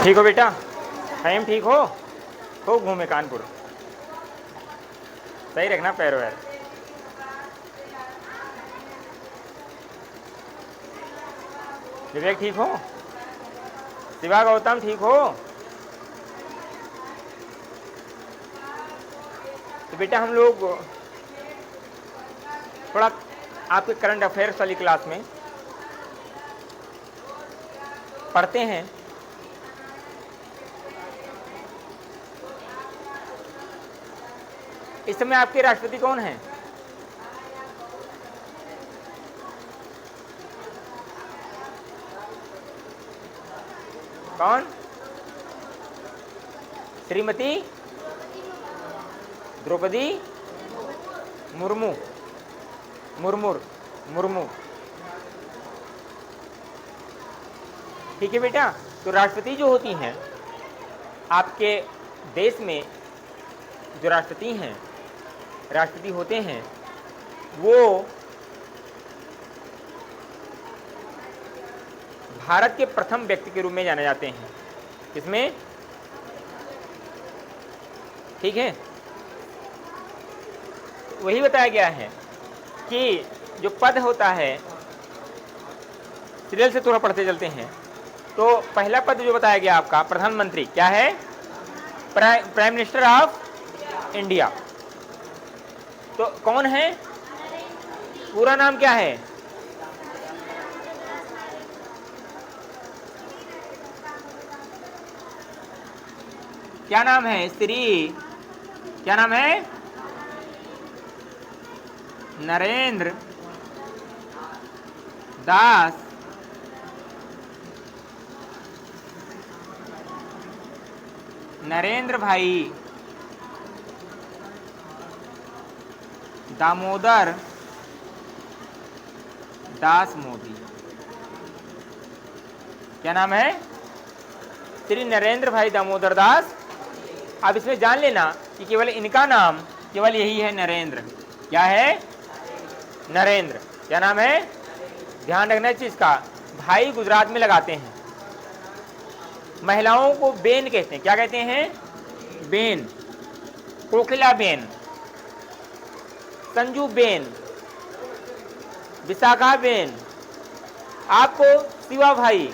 ठीक हो बेटा? टाइम ठीक हो? खूब घूमे कानपुर, सही रखना पैर वैर। विवेक ठीक हो? शिवा गौतम ठीक हो? तो बेटा हम लोग थोड़ा आपके करंट अफेयर्स वाली क्लास में पढ़ते हैं। इस समय आपके राष्ट्रपति कौन हैं? कौन? श्रीमती द्रौपदी मुर्मू, मुर्मू। ठीक है बेटा। तो राष्ट्रपति जो होती हैं आपके देश में, जो राष्ट्रपति होते हैं वो भारत के प्रथम व्यक्ति के रूप में जाने जाते हैं। किसमें? ठीक है, वही बताया गया है कि जो पद होता है, सीरियल से थोड़ा पढ़ते चलते हैं। तो पहला पद जो बताया गया आपका प्रधानमंत्री, क्या है? Prime minister of India. तो कौन है? पूरा नाम क्या है? क्या नाम है? क्या नाम है? नरेंद्र दास नरेंद्र भाई दामोदर दास मोदी। क्या नाम है? श्री नरेंद्र भाई दामोदर दास। अब इसमें जान लेना कि केवल इनका नाम केवल यही है, नरेंद्र। क्या है? नरेंद्र। क्या नाम है? ध्यान रखना इस चीज का। भाई गुजरात में लगाते हैं। महिलाओं को बेन कहते हैं। क्या कहते हैं? बेन। कोकिला बेन, संजू बेन, विशाखा बेन। आपको शिवा भाई,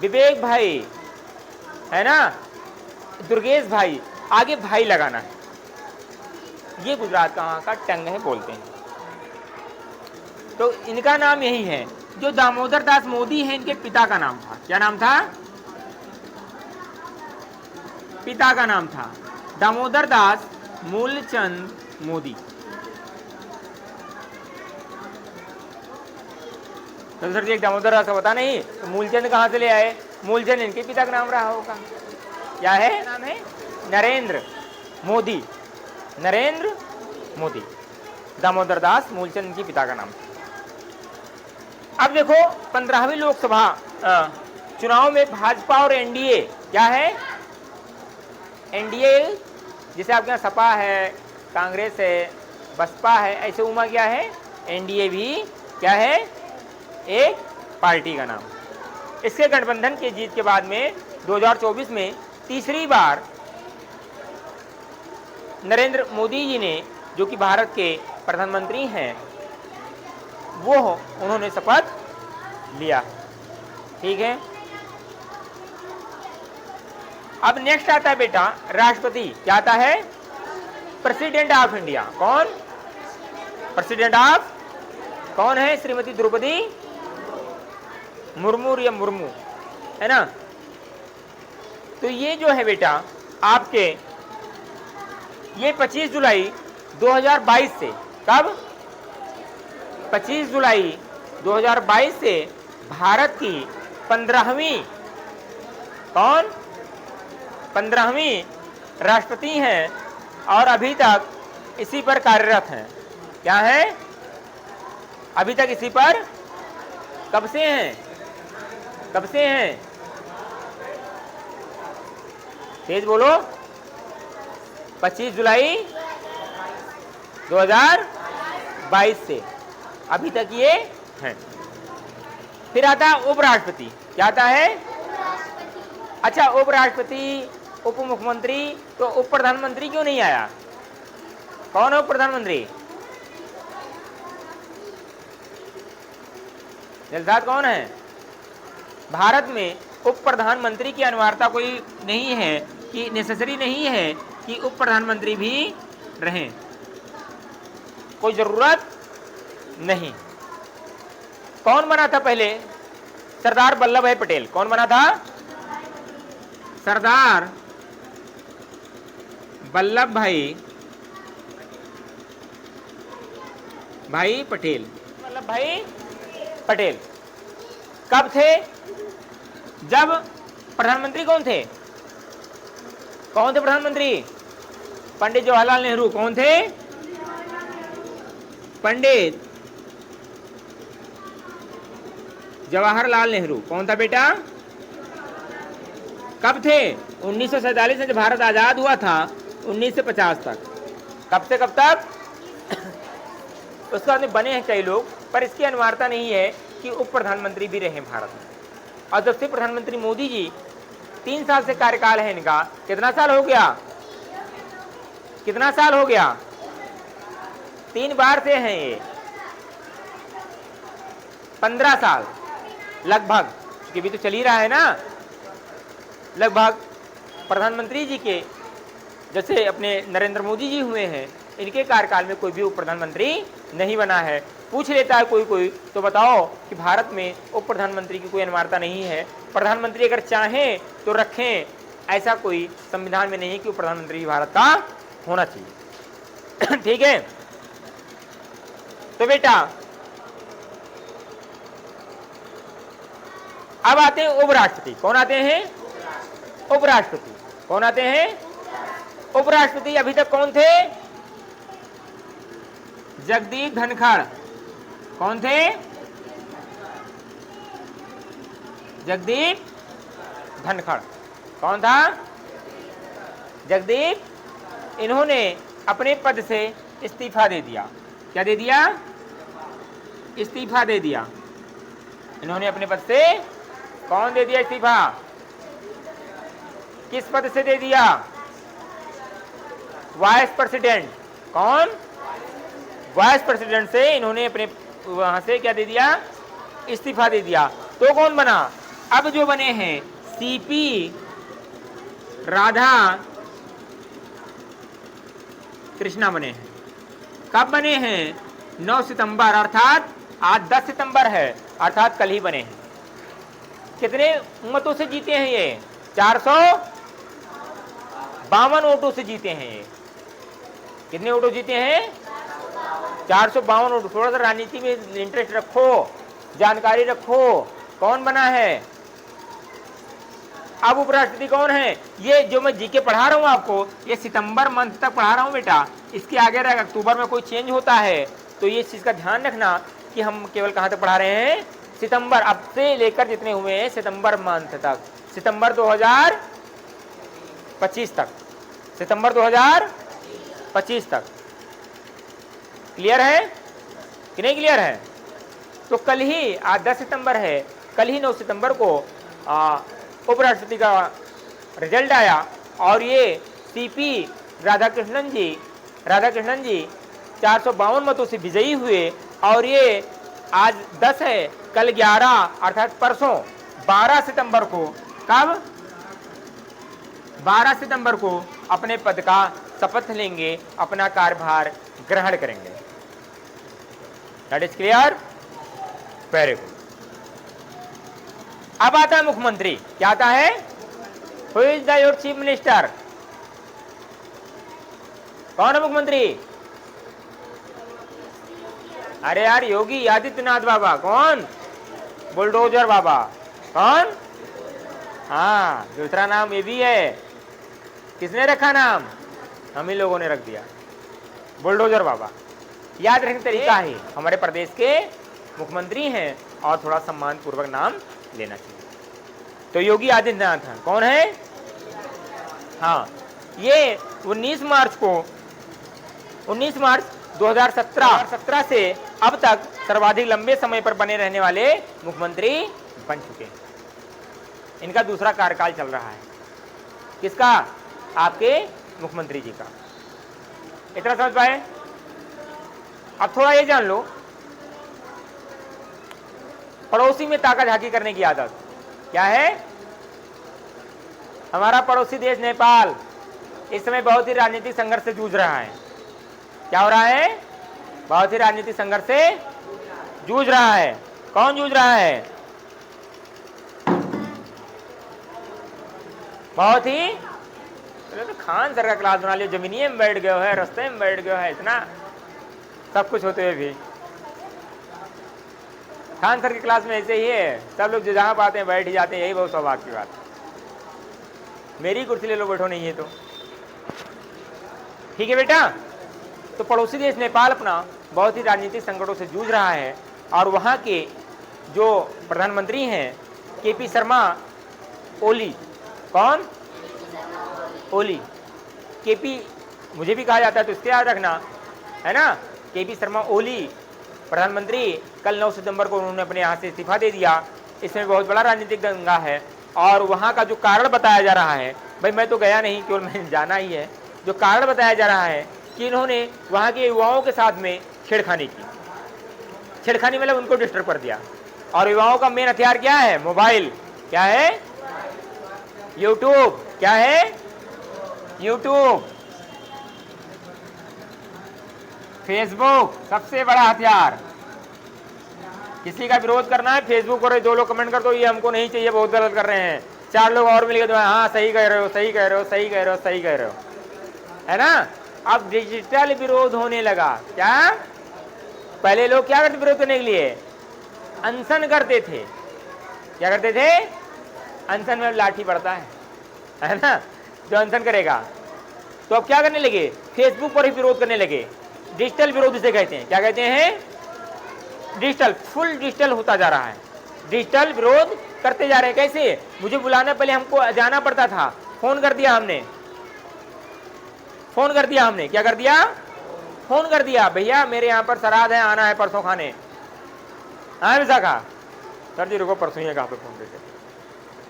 विवेक भाई, है ना, दुर्गेश भाई, आगे भाई लगाना है। ये गुजरात का वहाँ का टंग है, बोलते हैं। तो इनका नाम यही है। जो दामोदर दास मोदी है, इनके पिता का नाम था। क्या नाम था? पिता का नाम था दामोदर दास मूलचंद मोदी। तो सर जी एक दामोदर दास का पता नहीं, तो मूलचंद कहाँ से ले आए? मूलचंद इनके पिता का नाम रहा होगा। क्या है? नाम है नरेंद्र मोदी। नरेंद्र मोदी, दामोदर दास मूलचंद के पिता का नाम। अब देखो 15वीं लोकसभा चुनाव में भाजपा और एनडीए, क्या है? एनडीए जैसे आपके यहाँ सपा है, कांग्रेस है, बसपा है, ऐसे उमा क्या है? एनडीए भी क्या है? एक पार्टी का नाम। इसके गठबंधन की जीत के बाद में 2024 में तीसरी बार नरेंद्र मोदी जी ने, जो कि भारत के प्रधानमंत्री हैं, वो उन्होंने शपथ लिया। ठीक है। अब नेक्स्ट आता है बेटा राष्ट्रपति। क्या आता है? President of India. कौन? प्रेसिडेंट ऑफ कौन है? श्रीमती द्रौपदी मुर्मू या मुर्मू, है ना। तो ये जो है बेटा आपके, ये 25 जुलाई 2022 से, कब? 25 जुलाई 2022 से भारत की 15वीं, कौन? 15वीं राष्ट्रपति हैं और अभी तक इसी पर कार्यरत हैं। क्या है? अभी तक इसी पर कब से हैं? कब से हैं? तेज बोलो। 25 जुलाई 2022 से अभी तक ये हैं। फिर आता है उपराष्ट्रपति। क्या आता है? अच्छा, उपराष्ट्रपति, उप मुख्यमंत्री, तो उप प्रधानमंत्री क्यों नहीं आया? कौन है उप प्रधानमंत्री? जलसाद कौन है? भारत में उप प्रधानमंत्री की अनिवार्यता कोई नहीं है, कि नेसेसरी नहीं है कि उप प्रधानमंत्री भी रहें, कोई जरूरत नहीं। कौन बना था पहले? सरदार वल्लभ भाई पटेल। कौन बना था? सरदार वल्लभ भाई पटेल। वल्लभ भाई पटेल कब थे? जब प्रधानमंत्री कौन थे? कौन थे प्रधानमंत्री? पंडित जवाहरलाल नेहरू। कौन थे? पंडित जवाहरलाल नेहरू। कौन था बेटा? कब थे? 1947 से जब भारत आजाद हुआ था 1950 तक। कब से कब तक? उसके बाद में बने हैं कई लोग, पर इसकी अनिवार्यता नहीं है कि उप प्रधानमंत्री भी रहे भारत में। और जब से प्रधानमंत्री मोदी जी 3 साल से कार्यकाल है इनका, कितना साल हो गया? कितना साल हो गया? 3 बार से हैं ये, 15 साल लगभग, क्योंकि भी तो चल ही रहा है ना लगभग। प्रधानमंत्री जी के जैसे अपने नरेंद्र मोदी जी हुए हैं, इनके कार्यकाल में कोई भी उप प्रधानमंत्री नहीं बना है। पूछ लेता है कोई तो बताओ कि भारत में उप प्रधानमंत्री की कोई अनिवार्यता नहीं है, प्रधानमंत्री अगर चाहें तो रखें, ऐसा कोई संविधान में नहीं है कि उप प्रधानमंत्री भारत का होना चाहिए। ठीक है, तो बेटा अब आते हैं उपराष्ट्रपति। कौन आते हैं? उपराष्ट्रपति। कौन आते हैं? उपराष्ट्रपति अभी तक कौन थे? जगदीप धनखड़। कौन थे? जगदीप धनखड़। कौन था? जगदीप। इन्होंने अपने पद से इस्तीफा दे दिया। क्या दे दिया? इस्तीफा दे दिया। इन्होंने अपने पद से कौन दे दिया इस्तीफा? किस पद से दे दिया? Vice president. कौन? वाइस प्रेसिडेंट से इन्होंने अपने वहां से क्या दे दिया? इस्तीफा दे दिया। तो कौन बना? अब जो बने हैं सीपी राधा कृष्णा बने हैं। कब बने हैं? 9 सितंबर, अर्थात आज 10 सितंबर है, अर्थात कल ही बने हैं। कितने मतों से जीते हैं ये? 452 वोटों से जीते हैं ये। कितने वोटों जीते हैं? 452 वोट। थोड़ा सा राजनीति में इंटरेस्ट रखो, जानकारी रखो। कौन बना है? अब उपराष्ट्रपति कौन है? ये जो मैं जीके पढ़ा रहा हूं आपको, ये सितंबर मंथ तक पढ़ा रहा हूं बेटा। इसके आगे अगर अक्टूबर में कोई चेंज होता है तो ये चीज का ध्यान रखना कि हम केवल कहां तक पढ़ा रहे हैं? सितंबर। अब से लेकर जितने हुए हैं सितंबर मंथ तक, सितंबर 2025 तक, सितंबर 2025 तक। क्लियर है कि नहीं क्लियर है? तो कल ही, आज 10 सितंबर है, कल ही 9 सितंबर को उपराष्ट्रपति का रिजल्ट आया और ये सीपी राधाकृष्णन जी 452 मतों से विजयी हुए। और ये आज 10 है, कल 11 अर्थात परसों 12 सितंबर को, कब? 12 सितंबर को अपने पद का शपथ लेंगे, अपना कार्यभार ग्रहण करेंगे। That is clear? Very good. अब आता है मुख्यमंत्री। क्या आता है? Who is the your chief minister? कौन है मुख्यमंत्री? अरे यार, योगी आदित्यनाथ बाबा। कौन? बुलडोजर बाबा। कौन? हाँ, दूसरा नाम ये भी है। किसने रखा नाम? हम ही लोगों ने रख दिया, बुलडोजर बाबा। याद रखने तरीका है, हमारे प्रदेश के मुख्यमंत्री हैं और थोड़ा सम्मान पूर्वक नाम लेना चाहिए। तो योगी आदित्यनाथ हैं। कौन है? हाँ, ये 19 मार्च 2017 से अब तक सर्वाधिक लंबे समय पर बने रहने वाले मुख्यमंत्री बन चुके हैं। इनका दूसरा कार्यकाल चल रहा है। किसका? आपके मुख्यमंत्री जी का। इतना समझ पाए? अब थोड़ा ये जान लो, पड़ोसी में ताका झाकी करने की आदत क्या है? हमारा पड़ोसी देश नेपाल इस समय बहुत ही राजनीतिक संघर्ष से जूझ रहा है। क्या हो रहा है? बहुत ही राजनीतिक संघर्ष से जूझ रहा है। कौन जूझ रहा है? बहुत ही तो खान सर का क्लास बना लियो, जमीनिये में बैठ गए है, रास्ते में बैठ गए है, इतना सब कुछ होते हुए भी खान सर की क्लास में ऐसे ही है, सब लोग जो जहां पाते हैं बैठ ही जाते हैं, यही बहुत सौभाग्य की बात। मेरी कुर्सी ले लो, बैठो नहीं है तो ठीक है बेटा। तो पड़ोसी देश नेपाल अपना बहुत ही राजनीतिक संकटों से जूझ रहा है और वहां के जो प्रधानमंत्री हैं केपी शर्मा ओली, कौन? ओली। केपी मुझे भी कहा जाता है तो इसके याद रखना है ना। केपी शर्मा ओली प्रधानमंत्री, कल 9 सितंबर को उन्होंने अपने यहाँ से इस्तीफा दे दिया। इसमें बहुत बड़ा राजनीतिक दंगा है और वहाँ का जो कारण बताया जा रहा है, भाई मैं तो गया नहीं, केवल मैंने जाना ही है। जो कारण बताया जा रहा है कि इन्होंने वहाँ के युवाओं के साथ में छेड़खानी की। छेड़खानी मतलब उनको डिस्टर्ब कर दिया। और युवाओं का मेन हथियार क्या है? मोबाइल। क्या है? यूट्यूब। क्या है? यूट्यूब, फेसबुक, सबसे बड़ा हथियार। किसी का विरोध करना है, फेसबुक पर 2 लोग कमेंट कर दो ये हमको नहीं चाहिए, बहुत गलत कर रहे हैं, 4 लोग और मिल गए तो हाँ सही कह रहे हो, सही कह रहे हो, सही कह रहे हो, सही कह रहे हो, है ना। अब डिजिटल विरोध होने लगा। क्या? पहले लोग क्या करते विरोध करने के लिए? अनशन करते थे। क्या करते थे? अनशन में लाठी पड़ता है ना, जो अनशन करेगा। तो अब क्या करने लगे? फेसबुक पर ही विरोध करने लगे। डिजिटल विरोध इसे कहते हैं। क्या कहते हैं? डिजिटल, फुल डिजिटल होता जा रहा है। डिजिटल विरोध करते जा रहे हैं। कैसे? मुझे बुलाना, पहले हमको जाना पड़ता था, फोन कर दिया हमने, फोन कर दिया हमने। क्या कर दिया? फोन कर दिया, भैया मेरे यहाँ पर श्राद्ध है, आना है परसों खाने। हाँ विशाखा सर जी रुको, परसों ही है, कहाँ पे फोन करके?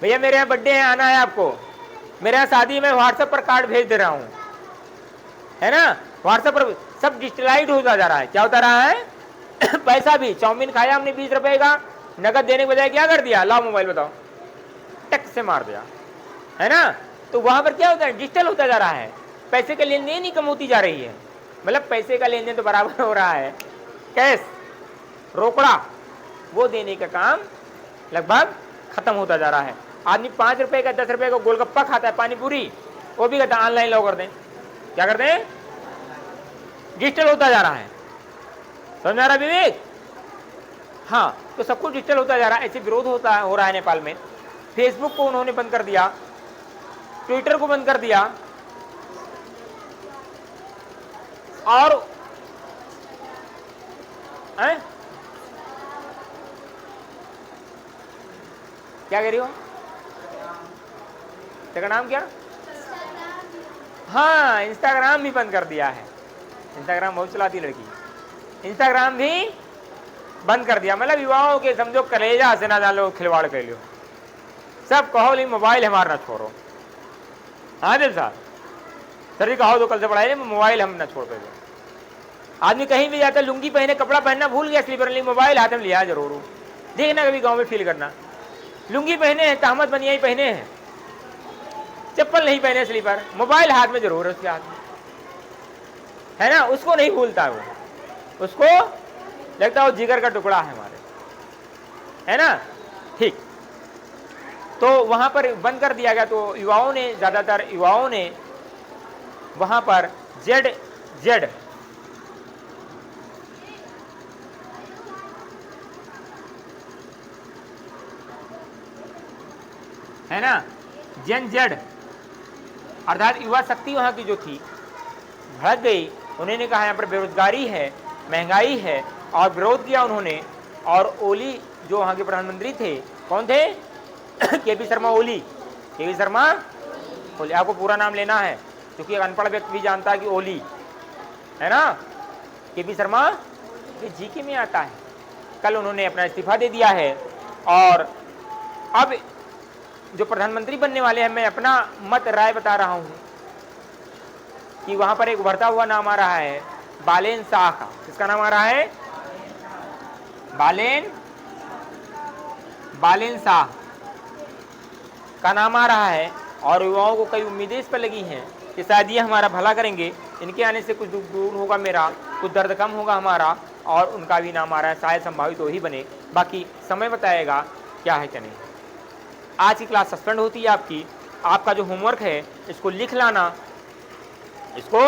भैया मेरे यहाँ बर्थडे है, आना है आपको। मेरे यहाँ शादी में व्हाट्सएप पर कार्ड भेज दे रहा हूँ, है ना। व्हाट्सएप पर सब डिजिटलाइज होता जा रहा है। क्या होता रहा है? पैसा भी, चाउमीन खाया हमने 20 रुपए का, नगद देने के बजाय क्या कर दिया? लाओ मोबाइल बताओ, टक से मार दिया, है ना। तो वहां पर क्या होता है? डिजिटल होता जा रहा है। पैसे का लेन देन ही कम होती जा रही है। मतलब पैसे का लेन देन तो बराबर हो रहा है, कैश, रोकड़ा, वो देने का काम लगभग खत्म होता जा रहा है। आदमी 5 रुपए का 10 रुपए का गोलगप्पा खाता है, पानी पूरी, वो भी कहता है ऑनलाइन लो कर दें। क्या करते हैं? डिजिटल होता जा रहा है। समझ आ रहा विवेक? हाँ, तो सब कुछ डिजिटल होता जा रहा है। ऐसे विरोध हो रहा है नेपाल में। फेसबुक को उन्होंने बंद कर दिया, ट्विटर को बंद कर दिया, और क्या कह रही हो? तेरा नाम क्या? हाँ, इंस्टाग्राम भी बंद कर दिया है। इंस्टाग्राम बहुत चलाती लड़की, इंस्टाग्राम भी बंद कर दिया। मतलब युवाओं के समझो कलेजा से ना डालो, खिलवाड़ कर लो, सब कहो लेकिन मोबाइल हमारा ना छोड़ो। हाँ दिल साहब, सर जी कहो तो कल से पढ़ाई, मोबाइल हम ना छोड़ पाए। आदमी कहीं भी जाता है, लुंगी पहने, कपड़ा पहनना भूल गया, स्लीपर नहीं, मोबाइल हाथ में लिया जरूर। देखना कभी गांव में फील करना, लुंगी पहने हैं, तहमत बनियाई पहने हैं, चप्पल नहीं पहने, स्लीपर, मोबाइल हाथ में जरूर है उसके हाथ में, है ना। उसको नहीं भूलता वो, उसको लगता है वो जिगर का टुकड़ा है हमारे, है ना। ठीक, तो वहां पर बंद कर दिया गया। तो युवाओं ने, ज्यादातर युवाओं ने वहां पर जेड है ना, जेन जेड अर्थात युवा शक्ति वहां की जो थी भड़क गई। उन्होंने कहा यहाँ पर बेरोजगारी है, महंगाई है, और विरोध किया उन्होंने। और ओली जो वहाँ के प्रधानमंत्री थे, कौन थे? केपी शर्मा ओली। केपी शर्मा ओली, आपको पूरा नाम लेना है क्योंकि एक अनपढ़ व्यक्ति भी जानता है कि ओली, है ना। केपी शर्मा, ये जीके में आता है। कल उन्होंने अपना इस्तीफा दे दिया है और अब जो प्रधानमंत्री बनने वाले हैं, मैं अपना मत राय बता रहा हूं कि वहां पर एक उभरता हुआ नाम आ रहा है बालेन शाह का। किसका नाम आ रहा है? बालेन शाह का नाम आ रहा है। और युवाओं को कई उम्मीदें इस पर लगी हैं कि शायद ये हमारा भला करेंगे, इनके आने से कुछ दुख दूर होगा मेरा, कुछ दर्द कम होगा हमारा, और उनका भी नाम आ रहा है। शायद संभावित तो ही बने, बाकी समय बताएगा क्या है क्या नहीं। आज की क्लास सस्पेंड होती है आपकी। आपका जो होमवर्क है इसको लिख लाना, इसको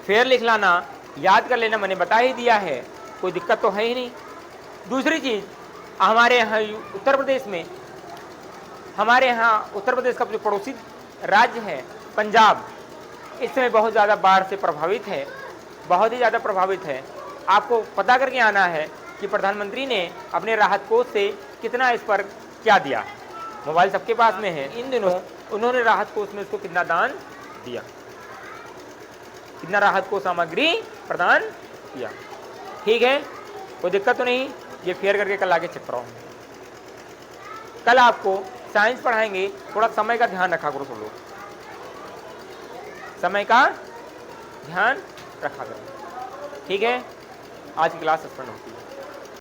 फिर लिख लाना, याद कर लेना, मैंने बता ही दिया है, कोई दिक्कत तो है ही नहीं। दूसरी चीज, हमारे यहाँ उत्तर प्रदेश में, हमारे यहाँ उत्तर प्रदेश का जो पड़ोसी राज्य है पंजाब, इस समय बहुत ज़्यादा बाढ़ से प्रभावित है, बहुत ही ज़्यादा प्रभावित है। आपको पता करके आना है कि प्रधानमंत्री ने अपने राहत कोष से कितना इस पर क्या दिया। मोबाइल सबके पास में है। इन दिनों उन्होंने राहत कोष में इसको कितना दान दिया, कितना राहत कोष सामग्री प्रदान किया। ठीक है, कोई दिक्कत तो नहीं। ये फेयर करके कल आगे चेक कराओ। कल आपको साइंस पढ़ाएंगे, थोड़ा समय का ध्यान रखा करो सब लोग, समय का ध्यान रखा करो। ठीक है, आज की क्लास सस्पेंड होती है।